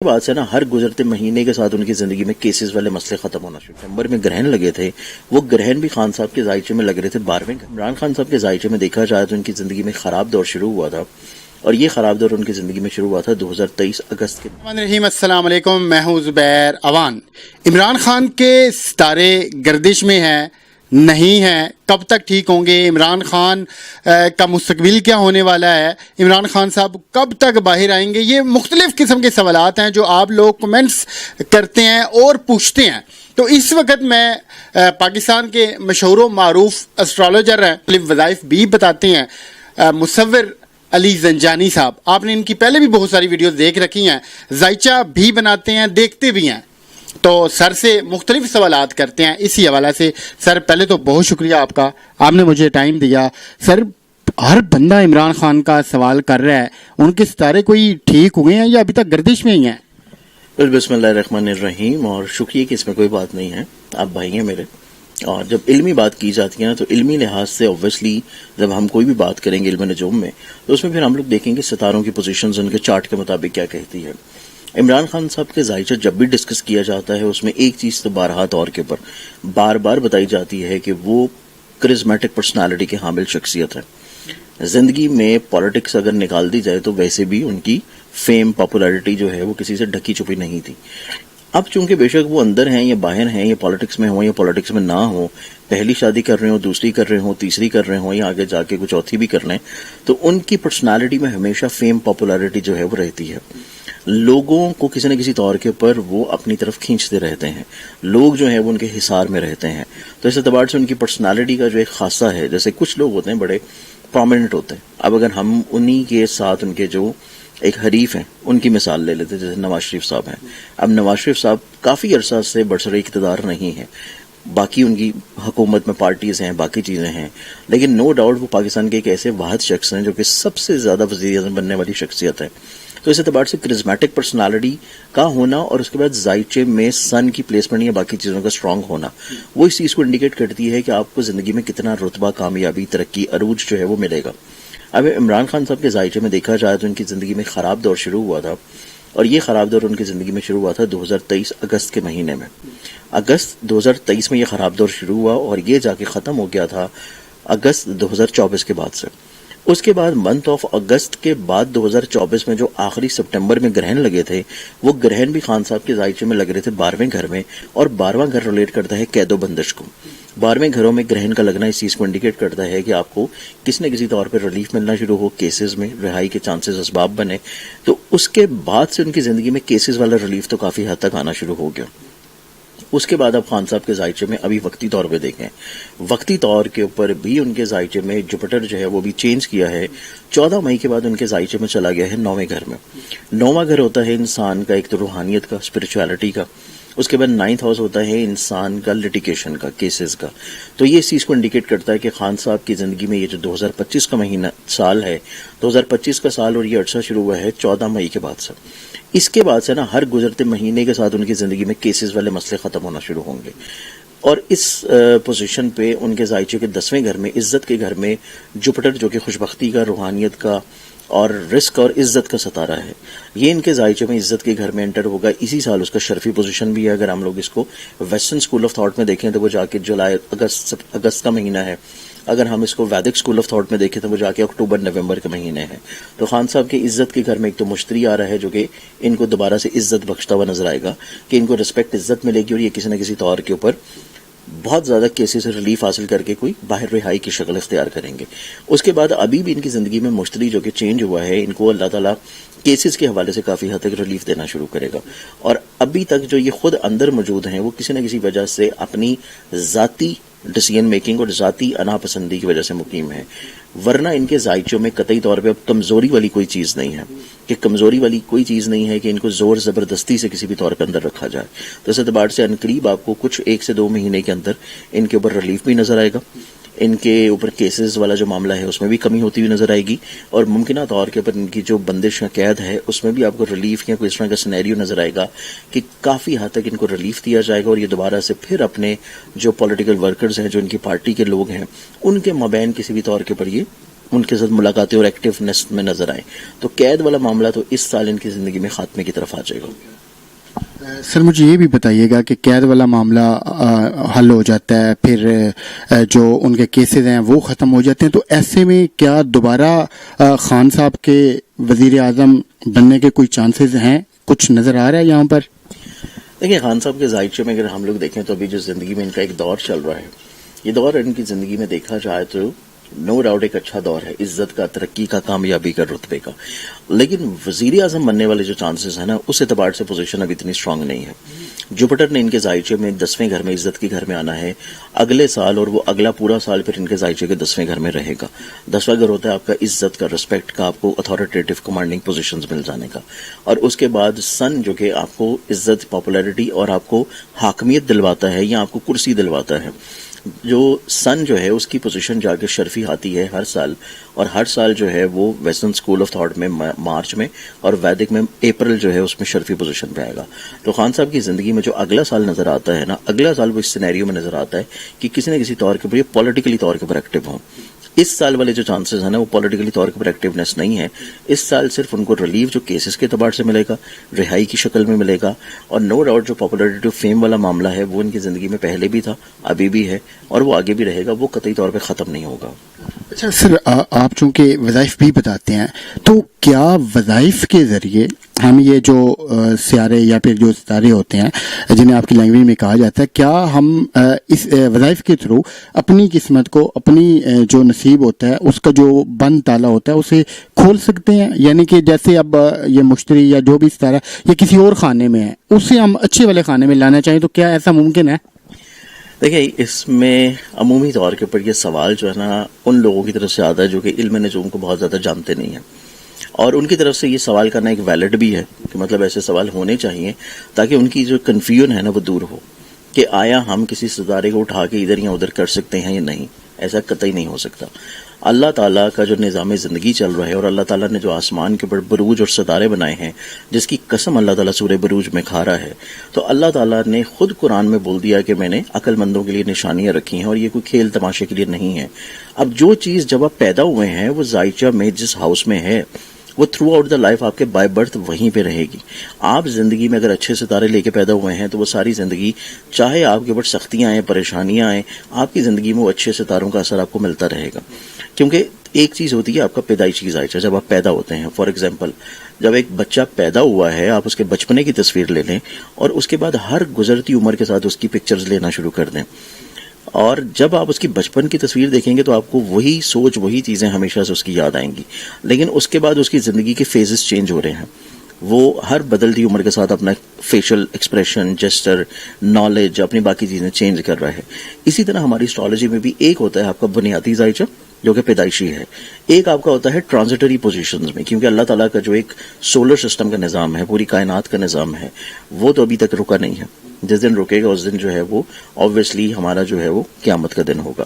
بعد سے نا ہر گزرتے مہینے کے ساتھ ان کی زندگی میں کیسز والے مسئلے ختم ہونا شروع. ستمبر میں گرہن لگے تھے، وہ گرہن بھی خان صاحب کے ذائچے میں لگ رہے تھے 12ویں. عمران خان صاحب کے ذائچے میں دیکھا جائے تو ان کی زندگی میں خراب دور شروع ہوا تھا، اور یہ خراب دور ان کی زندگی میں شروع ہوا تھا 2023 اگست کے. السلام علیکم، میں ہوں زبیر اوان. عمران خان کے ستارے گردش میں ہیں، نہیں ہیں، کب تک ٹھیک ہوں گے؟ عمران خان کا مستقبل کیا ہونے والا ہے؟ عمران خان صاحب کب تک باہر آئیں گے؟ یہ مختلف قسم کے سوالات ہیں جو آپ لوگ کمنٹس کرتے ہیں اور پوچھتے ہیں. تو اس وقت میں پاکستان کے مشہور و معروف اسٹرالوجر ہیں، مختلف وظائف بھی بتاتے ہیں، مصور علی زنجانی صاحب. آپ نے ان کی پہلے بھی بہت ساری ویڈیوز دیکھ رکھی ہیں، ذائچہ بھی بناتے ہیں، دیکھتے بھی ہیں. تو سر سے مختلف سوالات کرتے ہیں اسی حوالہ سے. سر پہلے تو بہت شکریہ آپ کا، آپ نے مجھے ٹائم دیا. سر ہر بندہ عمران خان کا سوال کر رہا ہے، ان کے ستارے کوئی ٹھیک ہوئے ہیں یا ابھی تک گردش میں ہی ہیں؟ بسم اللہ الرحمن الرحیم. اور شکریہ کہ اس میں کوئی بات نہیں ہے، آپ بھائی ہیں میرے. اور جب علمی بات کی جاتی ہے نا تو علمی لحاظ سے اوبویسلی جب ہم کوئی بھی بات کریں گے علم نجوم میں تو اس میں پھر ہم لوگ دیکھیں گے ستاروں کی پوزیشنز ان کے چارٹ کے مطابق کیا کہتی ہے. عمران خان صاحب کے ذائچہ جب بھی ڈسکس کیا جاتا ہے اس میں ایک چیز تو بارہا طور کے اوپر بار بار بتائی جاتی ہے کہ وہ کرزمیٹک پرسنالٹی کے حامل شخصیت ہے. زندگی میں پالیٹکس اگر نکال دی جائے تو ویسے بھی ان کی فیم پاپولیرٹی جو ہے وہ کسی سے ڈھکی چھپی نہیں تھی. اب چونکہ بے شک وہ اندر ہیں یا باہر ہیں، یا پالیٹکس میں ہوں یا پالیٹکس میں نہ ہوں، پہلی شادی کر رہے ہوں، دوسری کر رہے ہوں، تیسری کر رہے ہوں، یا آگے جا کے کچھ چوتھی بھی کر لیں، تو ان کی پرسنالٹی میں ہمیشہ فیم پاپولیرٹی جو ہے وہ رہتی ہے. لوگوں کو کسی نہ کسی طور کے اوپر وہ اپنی طرف کھینچتے رہتے ہیں، لوگ جو ہیں وہ ان کے حصار میں رہتے ہیں. تو اس اعتبار سے ان کی پرسنالٹی کا جو ایک خاصہ ہے، جیسے کچھ لوگ ہوتے ہیں بڑے پرومیننٹ ہوتے ہیں. اب اگر ہم انہی کے ساتھ ان کے جو ایک حریف ہیں ان کی مثال لے لیتے ہیں، جیسے نواز شریف صاحب ہیں. اب نواز شریف صاحب کافی عرصہ سے برسر اقتدار نہیں ہیں، باقی ان کی حکومت میں پارٹیز ہیں، باقی چیزیں ہیں، لیکن نو ڈاؤٹ وہ پاکستان کے ایک ایسے واحد شخص ہیں جو کہ سب سے زیادہ وزیر اعظم بننے والی شخصیت ہے. تو اس اعتبار سے کرزمیٹک پرسنالٹی کا ہونا اور اس کے بعد ذائچے میں سن کی پلیسمنٹ یا باقی چیزوں کا اسٹرانگ ہونا، وہ اس چیز کو انڈیکیٹ کرتی ہے کہ آپ کو زندگی میں کتنا رتبہ، کامیابی، ترقی، عروج جو ہے وہ ملے گا. اب عمران خان صاحب کے ذائچے میں دیکھا جائے تو ان کی زندگی میں خراب دور شروع ہوا تھا، اور یہ خراب دور ان کی زندگی میں شروع ہوا تھا 2023 اگست کے مہینے میں. اگست 2023 میں یہ خراب دور شروع ہوا اور یہ جا کے ختم ہو گیا تھا اگست 2024 کے بعد سے. اس کے بعد منتھ آف اگست کے بعد 2024 میں جو آخری سپٹمبر میں گرہن لگے تھے، وہ گرہن بھی خان صاحب کے ذائچے میں لگ رہے تھے 12ویں گھر میں، اور 12واں گھر ریلیٹ کرتا ہے قید و بندش کو. 12ویں گھروں میں گرہن کا لگنا اس چیز کو انڈیکیٹ کرتا ہے کہ آپ کو کسی نہ کسی طور پہ ریلیف ملنا شروع ہو، کیسز میں رہائی کے چانسز اسباب بنے. تو اس کے بعد سے ان کی زندگی میں کیسز والا ریلیف تو کافی حد تک آنا شروع ہو گیا. اس کے بعد اب خان صاحب کے ذائچے میں ابھی وقتی طور پہ دیکھیں، وقتی طور کے اوپر بھی ان کے ذائچے میں جوپیٹر جو ہے وہ بھی چینج کیا ہے. 14 مئی کے بعد ان کے ذائچے میں چلا گیا ہے 9ویں گھر میں. 9واں گھر ہوتا ہے انسان کا ایک تو روحانیت کا، اسپرچویلٹی کا. اس کے بعد 9th ہاؤس ہوتا ہے انسان کا لٹیگیشن کا، کیسز کا. تو یہ اس چیز کو انڈیکیٹ کرتا ہے کہ خان صاحب کی زندگی میں یہ جو 2025 کا مہینہ سال ہے، 2025 کا سال، اور یہ عرصہ شروع ہوا ہے 14 مئی کے بعد سے. اس کے بعد سے نا ہر گزرتے مہینے کے ساتھ ان کی زندگی میں کیسز والے مسئلے ختم ہونا شروع ہوں گے. اور اس پوزیشن پہ ان کے ذائچے کے 10ویں گھر میں، عزت کے گھر میں، جوپیٹر جو کہ خوشبختی کا، روحانیت کا اور رزق اور عزت کا ستارہ ہے، یہ ان کے ذائچے میں عزت کے گھر میں انٹر ہوگا. اسی سال اس کا شرفی پوزیشن بھی ہے. اگر ہم لوگ اس کو ویسٹرن اسکول آف تھاٹ میں دیکھیں تو وہ جا کے جولائی اگست کا مہینہ ہے. اگر ہم اس کو ویدک اسکول آف تھاٹ میں دیکھیں تو وہ جا کے اکتوبر نومبر کے مہینے ہیں. تو خان صاحب کے عزت کے گھر میں ایک تو مشتری آ رہا ہے جو کہ ان کو دوبارہ سے عزت بخشتا ہوا نظر آئے گا، کہ ان کو رسپیکٹ، عزت ملے گی، اور یہ کسی نہ کسی طور کے اوپر بہت زیادہ کیسز سے ریلیف حاصل کر کے کوئی باہر رہائی کی شکل اختیار کریں گے. اس کے بعد ابھی بھی ان کی زندگی میں مشتری جو کہ چینج ہوا ہے، ان کو اللہ تعالیٰ کیسز کے حوالے سے کافی حد تک ریلیف دینا شروع کرے گا. اور ابھی تک جو یہ خود اندر موجود ہیں وہ کسی نہ کسی وجہ سے اپنی ذاتی ڈیسیژن میکنگ اور ذاتی انا پسندی کی وجہ سے مقیم ہے. ورنہ ان کے ذائچوں میں قطعی طور پہ اب کمزوری والی کوئی چیز نہیں ہے، کہ کمزوری والی کوئی چیز نہیں ہے کہ ان کو زور زبردستی سے کسی بھی طور پر اندر رکھا جائے. تو اس اعتبار سے عنقریب آپ کو کچھ 1 سے 2 مہینے کے اندر ان کے اوپر ریلیف بھی نظر آئے گا. ان کے اوپر کیسز والا جو معاملہ ہے اس میں بھی کمی ہوتی ہوئی نظر آئے گی، اور ممکنہ طور کے اوپر ان کی جو بندش یا قید ہے اس میں بھی آپ کو ریلیف یا کوئی اس طرح کا سینیریو نظر آئے گا کہ کافی حد تک ان کو ریلیف دیا جائے گا، اور یہ دوبارہ سے پھر اپنے جو پولیٹیکل ورکرز ہیں، جو ان کی پارٹی کے لوگ ہیں، ان کے مابین کسی بھی طور کے اوپر یہ ان کے ساتھ ملاقاتیں اور ایکٹیونیس میں نظر آئیں تو قید والا معاملہ تو اس سال ان کی زندگی میں خاتمے کی طرف آ جائے گا. سر مجھے یہ بھی بتائیے گا کہ قید والا معاملہ حل ہو جاتا ہے، پھر جو ان کے کیسز ہیں وہ ختم ہو جاتے ہیں، تو ایسے میں کیا دوبارہ خان صاحب کے وزیر اعظم بننے کے کوئی چانسز ہیں؟ کچھ نظر آ رہا ہے یہاں پر؟ دیکھیں خان صاحب کے ذائچے میں اگر ہم لوگ دیکھیں تو ابھی جو زندگی میں ان کا ایک دور چل رہا ہے، یہ دور ان کی زندگی میں دیکھا جائے تو نو ڈاؤٹ ایک اچھا دور ہے، عزت کا، ترقی کا، کامیابی کا، رتبے کا. لیکن وزیر اعظم بننے والے جو چانسز ہیں نا، اس اعتبار سے پوزیشن ابھی اتنی اسٹرانگ نہیں ہے. جوپٹر نے ان کے ذائچے میں 10ویں گھر میں، عزت کے گھر میں آنا ہے اگلے سال، اور وہ اگلا پورا سال پھر ان کے ذائچے کے 10ویں گھر میں رہے گا. 10واں گھر ہوتا ہے آپ کا عزت کا، رسپیکٹ کا، آپ کو اتھارٹیٹیو کمانڈنگ پوزیشنز مل جانے کا. اور اس کے بعد سن جو کہ آپ کو عزت، پاپولیرٹی اور آپ کو حاکمیت دلواتا ہے یا آپ کو کرسی دلواتا ہے. جو سن جو ہے اس کی پوزیشن جا کے شرفی آتی ہے ہر سال، اور ہر سال جو ہے وہ ویسٹرن اسکول آف تھاٹ میں مارچ میں اور ویدک میں اپریل جو ہے اس میں شرفی پوزیشن پہ آئے گا. تو خان صاحب کی زندگی میں جو اگلا سال نظر آتا ہے نا، اگلا سال وہ اس سینیریو میں نظر آتا ہے کہ کسی نہ کسی طور کے اوپر یہ پولیٹیکلی طور کے اوپر ایکٹیو ہوں. اس سال والے جو چانسز ہیں نا وہ پولیٹیکلی طور کے اوپر ایکٹیونیس نہیں ہے. اس سال صرف ان کو ریلیف جو کیسز کے اعتبار سے ملے گا، رہائی کی شکل میں ملے گا، اور نو ڈاؤٹ جو پاپولیرٹی فیم والا معاملہ ہے وہ ان کی زندگی میں پہلے بھی تھا، ابھی بھی ہے، اور وہ آگے بھی رہے گا، وہ قطعی طور پہ ختم نہیں ہوگا. اچھا سر، آپ چونکہ وظائف بھی بتاتے ہیں، تو کیا وظائف کے ذریعے ہم یہ جو سیارے یا پھر جو ستارے ہوتے ہیں جنہیں آپ کی لینگویج میں کہا جاتا ہے، کیا ہم اس وظائف کے تھرو اپنی قسمت کو، اپنی جو نصیب ہوتا ہے اس کا جو بند تالا ہوتا ہے اسے کھول سکتے ہیں؟ یعنی کہ جیسے اب یہ مشتری یا جو بھی ستارہ یا کسی اور خانے میں ہے، اسے ہم اچھے والے خانے میں لانا چاہیں تو کیا ایسا ممکن ہے؟ دیکھیں اس میں عمومی طور کے اوپر یہ سوال جو ہے نا ان لوگوں کی طرف سے آتا ہے جو کہ علم نجوم کو بہت زیادہ جانتے نہیں ہیں، اور ان کی طرف سے یہ سوال کرنا ایک ویلڈ بھی ہے کہ مطلب ایسے سوال ہونے چاہیے تاکہ ان کی جو کنفیوژن ہے نا وہ دور ہو کہ آیا ہم کسی ستارے کو اٹھا کے ادھر یا ادھر کر سکتے ہیں یا نہیں. ایسا قطعی نہیں ہو سکتا. اللہ تعالیٰ کا جو نظام زندگی چل رہا ہے، اور اللہ تعالیٰ نے جو آسمان کے اوپر بروج اور ستارے بنائے ہیں جس کی قسم اللہ تعالیٰ سورہ بروج میں کھا رہا ہے، تو اللہ تعالیٰ نے خود قرآن میں بول دیا کہ میں نے عقل مندوں کے لیے نشانیاں رکھی ہیں اور یہ کوئی کھیل تماشے کے لیے نہیں ہے. اب جو چیز جب آپ پیدا ہوئے ہیں وہ ذائچہ میں جس ہاؤس میں ہے وہ تھرو آؤٹ دا لائف آپ کے بائی برتھ وہیں پہ رہے گی. آپ زندگی میں اگر اچھے ستارے لے کے پیدا ہوئے ہیں تو وہ ساری زندگی چاہے آپ کے اوپر سختیاں آئیں، پریشانیاں آئیں، آپ کی زندگی میں وہ اچھے ستاروں کا اثر آپ کو ملتا رہے گا. کیونکہ ایک چیز ہوتی ہے آپ کا پیدائشی ذائچہ جب آپ پیدا ہوتے ہیں. فار ایگزامپل جب ایک بچہ پیدا ہوا ہے آپ اس کے بچپنے کی تصویر لے لیں اور اس کے بعد ہر گزرتی عمر کے ساتھ اس کی پکچرز لینا شروع کر دیں، اور جب آپ اس کی بچپن کی تصویر دیکھیں گے تو آپ کو وہی سوچ، وہی چیزیں ہمیشہ سے اس کی یاد آئیں گی. لیکن اس کے بعد اس کی زندگی کے فیزز چینج ہو رہے ہیں، وہ ہر بدلتی عمر کے ساتھ اپنا فیشل ایکسپریشن، جسچر، نالج، اپنی باقی چیزیں چینج کر رہا ہے. اسی طرح ہماری اسٹرالوجی میں بھی ایک ہوتا ہے آپ کا بنیادی ذائچہ جو کہ پیدائشی ہے، ایک آپ کا ہوتا ہے ٹرانزٹری پوزیشنز میں، کیونکہ اللہ تعالیٰ کا جو ایک سولر سسٹم کا نظام ہے، پوری کائنات کا نظام ہے، وہ تو ابھی تک رکا نہیں ہے. جس دن رکے گا اس دن جو ہے وہ obviously ہمارا جو ہے وہ قیامت کا دن ہوگا.